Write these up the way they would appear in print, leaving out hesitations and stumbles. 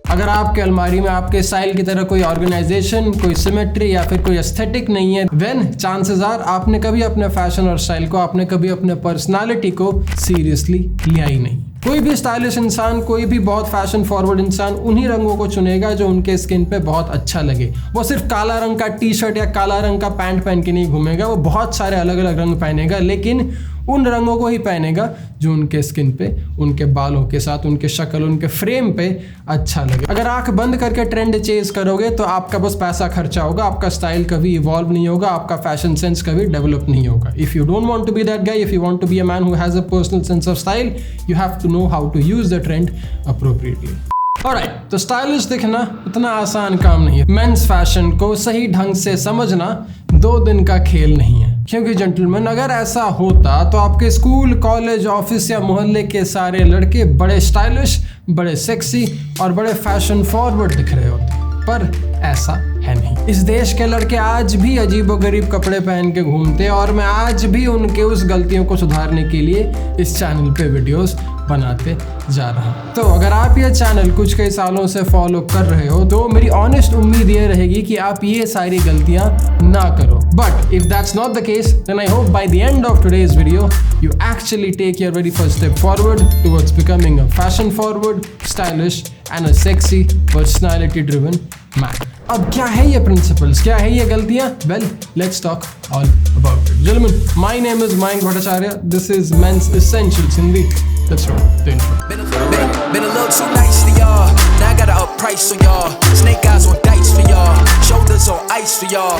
अगर आपके अलमारी में आपके स्टाइल की तरह कोई ऑर्गेनाइजेशन, कोई सिमेट्री या फिर कोई एस्थेटिक नहीं है, देन चांसेस आर आपने कभी अपने फैशन और स्टाइल को, आपने कभी अपने पर्सनालिटी को सीरियसली लिया ही नहीं। कोई भी स्टाइलिश इंसान, कोई भी बहुत फैशन फॉरवर्ड इंसान उन्हीं रंगों को चुनेगा जो उनके स्किन पे बहुत अच्छा लगे। वो सिर्फ काला रंग का टी शर्ट या काला रंग का पैंट पहन के नहीं घूमेगा, वो बहुत सारे अलग अलग रंग पहनेगा, लेकिन उन रंगों को ही पहनेगा जो उनके स्किन पे, उनके बालों के साथ, उनके शक्ल, उनके फ्रेम पे अच्छा लगे। अगर आंख बंद करके ट्रेंड चेज करोगे तो आपका बस पैसा खर्चा होगा, आपका स्टाइल कभी इवॉल्व नहीं होगा, आपका फैशन सेंस कभी डेवलप नहीं होगा। If you don't want to be that guy, if you want to be a man who has a personal sense of style, you have to know how to use the trend appropriately. Alright, तो stylish दिखना उतना आसान काम नहीं है। Mains fashion को सही ढंग से समझना 2 दिन का खेल नहीं है, क्योंकि जेंटलमैन अगर ऐसा होता तो आपके स्कूल, कॉलेज, ऑफिस या मोहल्ले के सारे लड़के बड़े स्टाइलिश, बड़े सेक्सी और बड़े फैशन फॉरवर्ड दिख रहे होते, पर ऐसा है नहीं। इस देश के लड़के आज भी अजीबोगरीब कपड़े पहन के घूमते हैं और मैं आज भी उनके उस गलतियों को सुधारने के लिए इस चैनल पे वीडियोस बनाते जा रहा हूं। तो अगर आप ये चैनल कुछ कई सालों से फॉलो कर रहे हो तो मेरी ऑनेस्ट उम्मीद ये रहेगी कि आप ये सारी गलतियां ना करो। But if that's not the case, then I hope by the end of today's video you actually take your very first step forward towards becoming a fashion forward, stylish and a sexy personality driven man. अब क्या है ये principles, क्या है ये गलतियां? Well, let's talk all about it. Gentlemen, my name is Mayank Bhattacharya. This is Men's Essentials Hindi. Let's roll the intro. Been a little too nice to y'all. Now I gotta up price for y'all. Snake eyes on dice for y'all. Shoulders on ice for y'all.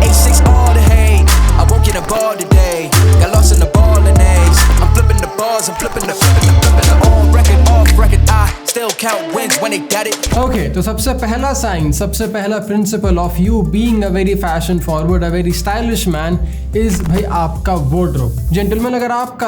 A6 all the hate. I won't get a ball today. Got lost in the ball and A's. I'm flipping the bars. I'm flipping the on record, off record. I still count wins when they got it. Okay, तो सबसे पहला sign, सबसे पहला principle of you being a very fashion forward, a very stylish man is भाई आपका wardrobe. Gentleman, अगर आपका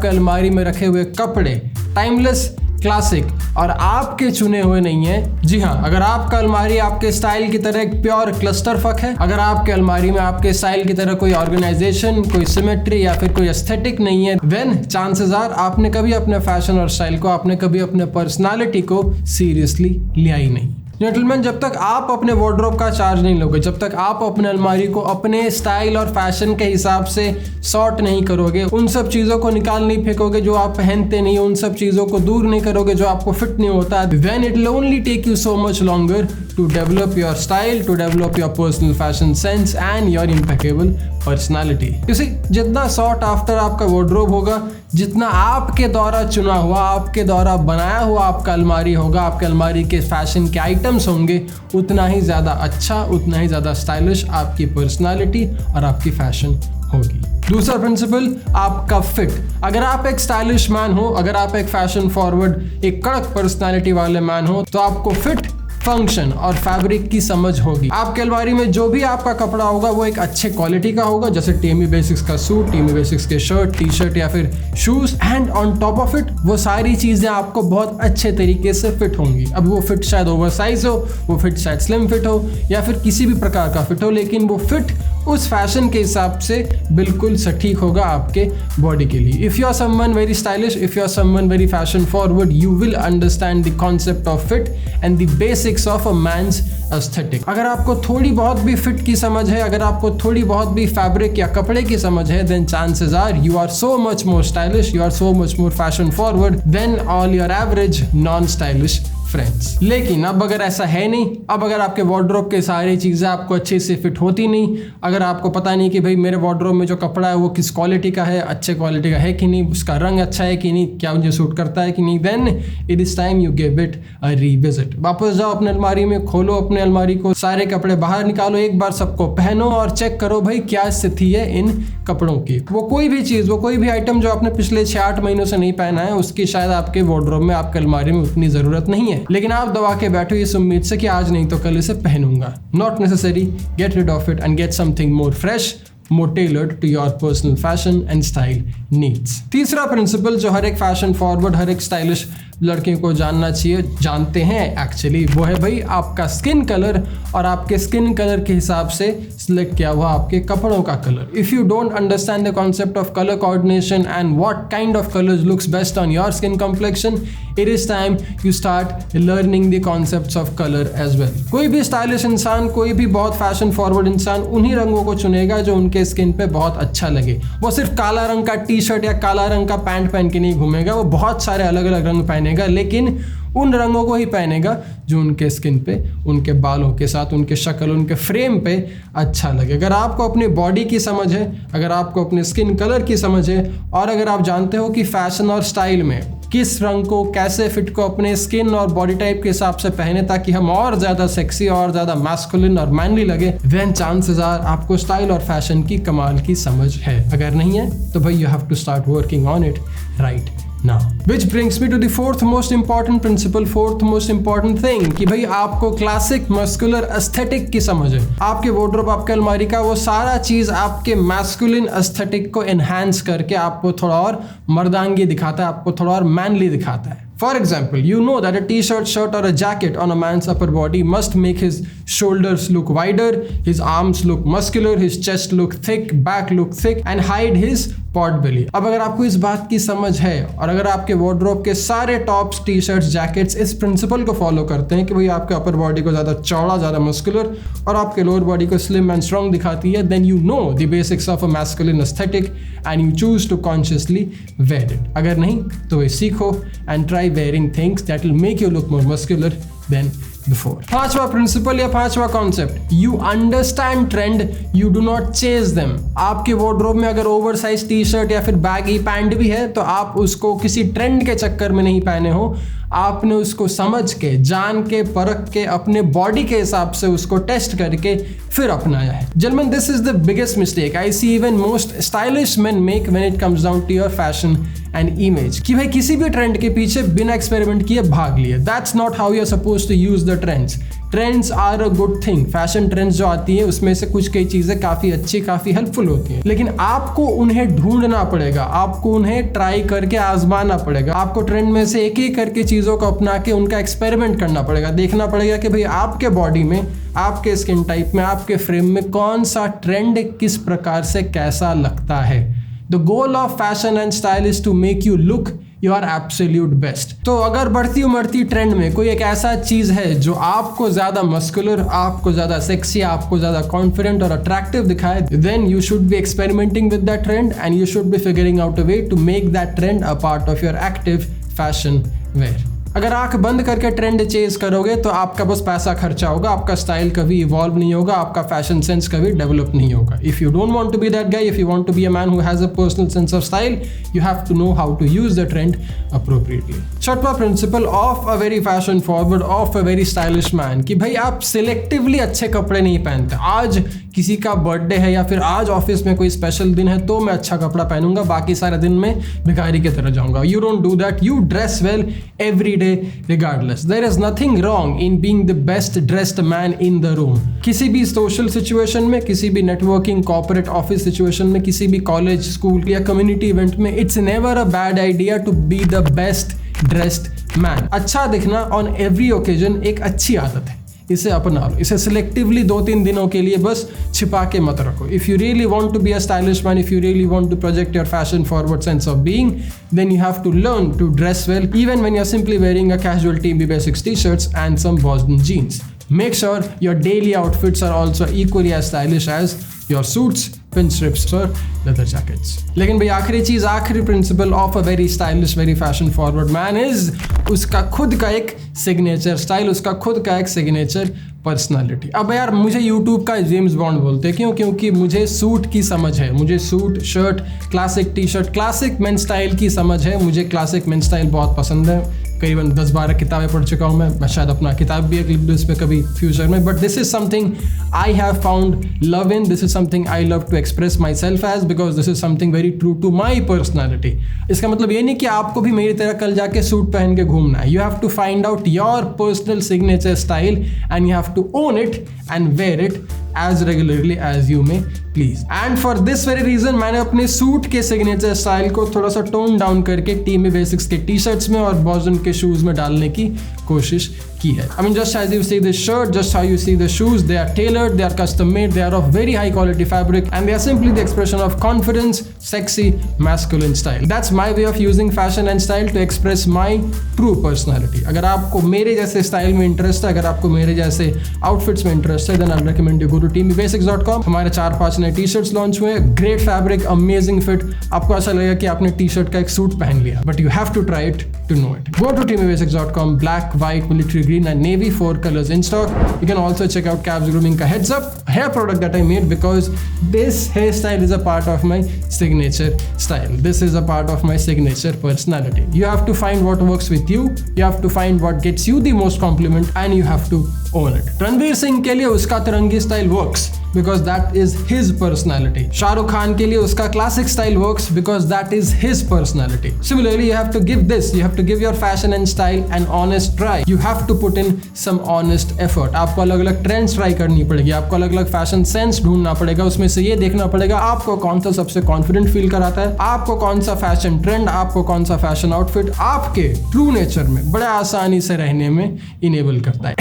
अलमारी में रखे हुए कपड़े टाइमलेस, क्लासिक और आपके चुने हुए नहीं है, जी हाँ, अगर आपका अलमारी आपके स्टाइल की तरह एक प्योर क्लस्टर फक है, अगर आपके अलमारी में आपके स्टाइल की तरह कोई ऑर्गेनाइजेशन, कोई सिमेट्री या फिर कोई एस्थेटिक नहीं है, देन चांसेस आर आपने कभी अपने फैशन और स्टाइल को, आपने कभी अपने पर्सनालिटी को सीरियसली लिया ही नहीं। जेंटलमैन, जब तक आप अपने वार्डरोब का चार्ज नहीं लोगे, जब तक आप अपने अलमारी को अपने स्टाइल और फैशन के हिसाब से सॉर्ट नहीं करोगे, उन सब चीज़ों को निकाल नहीं फेंकोगे जो आप पहनते नहीं, उन सब चीज़ों को दूर नहीं करोगे जो आपको फिट नहीं होता, then it will only take you so much longer to develop your style, to develop your personal fashion sense and your impeccable personality. You see, जितना सॉर्ट आफ्टर आपका वार्डरोब होगा, जितना आपके द्वारा चुना हुआ, आपके द्वारा बनाया हुआ आपका अलमारी होगा, आपके अलमारी के फैशन के आइटम्स होंगे, उतना ही ज़्यादा अच्छा, उतना ही ज़्यादा स्टाइलिश आपकी पर्सनालिटी और आपकी फैशन होगी। दूसरा प्रिंसिपल, आपका फिट। अगर आप एक स्टाइलिश मैन हो, अगर आप एक फैशन फॉरवर्ड, एक कड़क पर्सनालिटी वाले मैन हो, तो आपको फिट, फंक्शन और फैब्रिक की समझ होगी। आपके अलमारी में जो भी आपका कपड़ा होगा वो एक अच्छे क्वालिटी का होगा, जैसे टीमी बेसिक्स का सूट, टीमी बेसिक्स के शर्ट, टी शर्ट या फिर shoes, and on top of it वो सारी चीजें आपको बहुत अच्छे तरीके से फिट होंगी। अब वो फिट शायद ओवर साइज हो, वो फिट शायद स्लिम फिट हो या फिर किसी भी प्रकार का फिट हो, लेकिन वो फिट उस फैशन के हिसाब से बिल्कुल सटीक होगा आपके बॉडी के लिए। If you are someone very stylish, if you are someone very fashion forward, you will understand the concept of fit and the basics of a man's aesthetic. अगर आपको थोड़ी बहुत भी फिट की समझ है, अगर आपको थोड़ी बहुत भी फैब्रिक या कपड़े की समझ है, then chances are you are so much more stylish, you are so much more fashion forward than all your average non stylish friends. लेकिन अब अगर ऐसा है नहीं, अब अगर आपके वार्डरोब के सारी चीज़ें आपको अच्छे से फिट होती नहीं, अगर आपको पता नहीं कि भाई मेरे वार्डरोब में जो कपड़ा है वो किस क्वालिटी का है, अच्छे क्वालिटी का है कि नहीं, उसका रंग अच्छा है कि नहीं, क्या मुझे सूट करता है कि नहीं, then it is time you give it a revisit. वापस जाओ अपने अलमारी में, खोलो अपने अलमारी को, सारे कपड़े बाहर निकालो, एक बार सबको पहनो और चेक करो भाई क्या स्थिति है इन कपड़ों की। वो कोई भी चीज़, वो कोई भी आइटम जो आपने पिछले 6-8 महीनों से नहीं पहना है, उसकी शायद आपके वार्डरोब में, आपके अलमारी में उतनी ज़रूरत नहीं है, लेकिन आप दबा के बैठो इस उम्मीद से कि आज नहीं तो कल इसे पहनूंगा। Not necessary, get rid of it and get something more fresh, more tailored to your personal fashion and style needs. तीसरा प्रिंसिपल जो हर एक फैशन फॉरवर्ड, हर एक स्टाइलिश लड़के को जानना चाहिए, जानते हैं एक्चुअली, वो है भाई आपका स्किन कलर और आपके स्किन कलर के हिसाब से सिलेक्ट किया हुआ आपके कपड़ों का colour. If you don't understand the concept of colour coordination and what kind of colours looks best on your skin complexion, it is time you start learning the concepts of colour as well. कोई भी stylish इंसान, कोई भी बहुत fashion forward इंसान उन्हीं रंगों को चुनेगा जो उनके स्किन पे बहुत अच्छा लगे. वो सिर्फ काला रंग का टी शर्ट या काला रंग का पैंट पहन के नहीं घूमेगा, वो बहुत सारे अलग अलग रंग पहनेगा, लेकिन उन रंगों को ही पहनेगा जो उनके स्किन पे, उनके बालों के साथ, उनके शक्ल, उनके फ्रेम पे अच्छा लगे. अगर आपको अपनी बॉडी की समझ है, अगर आपको अपने स्किन कलर की समझ है, और अगर आप जानते हो कि फैशन और स्टाइल में किस रंग को, कैसे फिट को अपने स्किन और बॉडी टाइप के हिसाब से पहने ताकि हम और ज़्यादा सेक्सी और ज़्यादा मैस्कुलिन और मैनली लगे, देन चांसेस आर आपको स्टाइल और फैशन की कमाल की समझ है. अगर नहीं है तो भाई you have to start working on it right now. Which brings me to the fourth most important principle, fourth most important thing कि भाई आपको क्लासिक मस्कुलर एस्थेटिक की समझ है. आपके वार्डरोब, आपके अलमारी का वो सारा चीज आपके मैस्कुलिन एस्थेटिक को एनहांस करके आपको थोड़ा और मर्दांगी दिखाता है, आपको थोड़ा और मैनली दिखाता है. For example, you know that a t-shirt, shirt or a jacket on a man's upper body must make his shoulders look wider, his arms look muscular, his chest look thick, back look thick and hide his pot belly. अब अगर आपको इस बात की समझ है और अगर आपके वार्डरोब के सारे टॉप्स, टी शर्ट्स, जैकेट्स इस प्रिंसिपल को फॉलो करते हैं कि भाई आपके अपर बॉडी को ज़्यादा चौड़ा, ज़्यादा मस्कुलर और आपके लोअर बॉडी को स्लिम एंड स्ट्रॉन्ग दिखाती है, then you know the basics of a masculine aesthetic and you choose to consciously wear it. अगर नहीं तो ये सीखो and try wearing things that will make you look more muscular than before. पांचवा principal या पांचवा concept, you understand trend, you do not chase them. आपके wardrobe में अगर ओवरसाइज टी शर्ट या फिर बैगी पैंट भी है तो आप उसको किसी ट्रेंड के चक्कर में नहीं पहने हो, आपने उसको समझ के, जान के, परख के, अपने बॉडी के हिसाब से उसको टेस्ट करके फिर अपनाया है. Gentlemen, this is the biggest mistake I see even most stylish men make when it comes down to your fashion and image. कि भाई किसी भी ट्रेंड के पीछे बिना एक्सपेरिमेंट किए भाग लिए. That's not how you're supposed to use the trends. Trends are a good thing. Fashion trends जो आती है उसमें से कुछ कई चीज़ें काफ़ी अच्छी, काफ़ी हेल्पफुल होती हैं, लेकिन आपको उन्हें ढूंढना पड़ेगा, आपको उन्हें ट्राई करके आजमाना पड़ेगा. आपको ट्रेंड में से एक एक करके चीज़ों को अपना के उनका एक्सपेरिमेंट करना पड़ेगा. देखना पड़ेगा कि भाई आपके बॉडी में, आपके स्किन टाइप में, आपके फ्रेम में कौन सा ट्रेंड किस प्रकार से कैसा लगता है. The goal of fashion and style is to make you look your absolute best. तो अगर बढ़ती उमड़ती ट्रेंड में कोई एक ऐसा चीज़ है जो आपको ज़्यादा मस्कुलर, आपको ज़्यादा सेक्सी, आपको ज़्यादा कॉन्फिडेंट और अट्रैक्टिव दिखाए, then you should be experimenting with that trend and you should be figuring out a way to make that trend a part of your active fashion wear. अगर आंख बंद करके ट्रेंड चेज करोगे तो आपका बस पैसा खर्चा होगा, आपका स्टाइल कभी इवॉल्व नहीं होगा, आपका फैशन सेंस कभी डेवलप नहीं होगा. If you don't want to be that guy, if you want to be a man who has a personal sense of style, you have to know how to use the trend appropriately. छठवां principle of a very fashion forward, of a very stylish man, कि भाई आप selectively अच्छे कपड़े नहीं पहनते. आज किसी का बर्थडे है या फिर आज ऑफिस में कोई स्पेशल दिन है तो मैं अच्छा कपड़ा पहनूंगा, बाकी सारे दिन में भिखारी की तरह जाऊंगा. You don't do that. You dress well every day regardless. There is nothing wrong in being the best dressed man in the room. किसी भी सोशल सिचुएशन में, किसी भी नेटवर्किंग, कॉर्पोरेट ऑफिस सिचुएशन में, किसी भी कॉलेज, स्कूल या community event में, it's never a bad idea to be the best dressed man. अच्छा दिखना ऑन एवरी ओकेजन एक अच्छी आदत है, इसे अपना लो. इसे सिलेक्टिवली 2-3 दिनों के लिए बस छिपा के मत रखो. If you really want to be a stylish man, if you really want to project your fashion forward sense of being, then you have to learn to dress well even when you're simply wearing a casual TB Basics t-shirts and some Boston jeans. Make sure your daily outfits are also equally as stylish as your suits, pinstrips or leather jackets. लेकिन भाई आखिरी चीज, आखिरी principal of a very stylish, very fashion forward man is उसका खुद का एक signature style, उसका खुद का एक सिग्नेचर पर्सनालिटी. अब यार मुझे यूट्यूब का जेम्स बॉन्ड बोलते हैं, क्यों? क्योंकि मुझे सूट की समझ है, मुझे suit, shirt, classic T shirt, classic main style की समझ है. मुझे क्लासिक मेन स्टाइल बहुत पसंद है. करीबन 10-12 किताबें पढ़ चुका हूँ मैं शायद अपना किताब भी एक लिख दूँ इस पर कभी फ्यूचर में. But this is something I have found love in, this is something I love to express myself as, because this is something very true to my personality. इसका मतलब ये नहीं कि आपको भी मेरी तरह कल जाके सूट पहन के घूमना है. You have to find out your personal signature style and you have to own it and wear it as regularly as you may please. And for this very reason मैंने अपने सूट के signature style को थोड़ा सा tone down करके TB Basics के T shirts में और बॉस्टन के शूज में डालने की कोशिश की है. I mean, just as you see this shirt, just how you see the shoes, they are tailored, they are custom made, they are of very high quality fabric, and they are simply the expression of confidence, sexy, masculine style. That's my way of using fashion and style to express my true personality. अगर आपको मेरे जैसे style में interest है, अगर आपको मेरे जैसे आउटफिट्स में इंटरेस्ट है, then I'll recommend you go to teamybasics.com. हमारे 4-5 नए टी-शर्ट्स लॉन्च हुए, ग्रेट फैब्रिक, अमेजिंग फिट. आपको ऐसा लगेगा कि आपने टी-शर्ट का एक सूट पहन लिया, but you have to try it to know it. Go to teamybasics.com. Black, white, military green and navy, 4 colors in stock. You can also check out Cabs Grooming ka Heads Up, hair product that I made because this hairstyle is a part of my signature style. This is a part of my signature personality. You have to find what works with you. You have to find what gets you the most compliment and you have to own it. Ranveer Singh के लिए उसका तिरंगी style works because that is his personality. Shahrukh Khan के लिए उसका classic style works because that is his personality. Similarly, you have to give this. You have to give your fashion and style an honest try. You have to put in some honest effort. आपको अलग अलग trends try करनी पड़ेगी, आपको अलग अलग fashion sense ढूंढना पड़ेगा, उसमें से ये देखना पड़ेगा आपको कौन सा सबसे कॉन्फिडेंट फील कराता है, आपको कौन सा फैशन ट्रेंड, आपको कौन सा फैशन आउटफिट आपके ट्रू नेचर में बड़े आसानी से रहने में इनेबल करता है.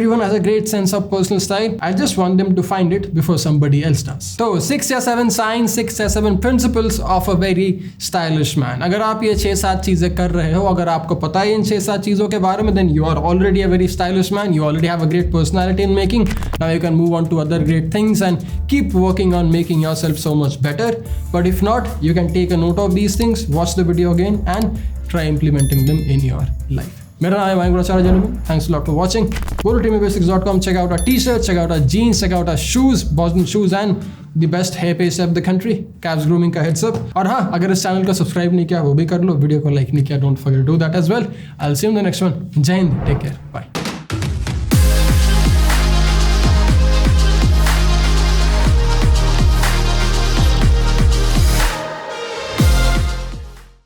Everyone has a great sense of personal style. I just want them to find it before somebody else does. So 6 या 7 signs, 6 या 7 principles of a very stylish man. अगर आप ये 6-7 चीजें कर रहे हो, अगर आपको पता है इन 6-7 चीजों के बारे में, then you are already a very stylish man. You already have a great personality in making. Now you can move on to other great things and keep working on making yourself so much better. But if not, you can take a note of these things, watch the video again and try implementing them in your life. मेरा नाम है Mayank गुणाचार्य gentlemen. Thanks a lot for watching. Go to teamybasics.com, check out our t-shirts, check out our jeans, check out our shoes, Boston shoes and the best hair paste of the country, Cabs Grooming का Heads Up. और हाँ, अगर इस channel को subscribe नहीं किया वो भी कर लो, वीडियो को लाइक नहीं किया, don't forget to do that as well. I'll see you in the next one. जय हिंद, take care, bye.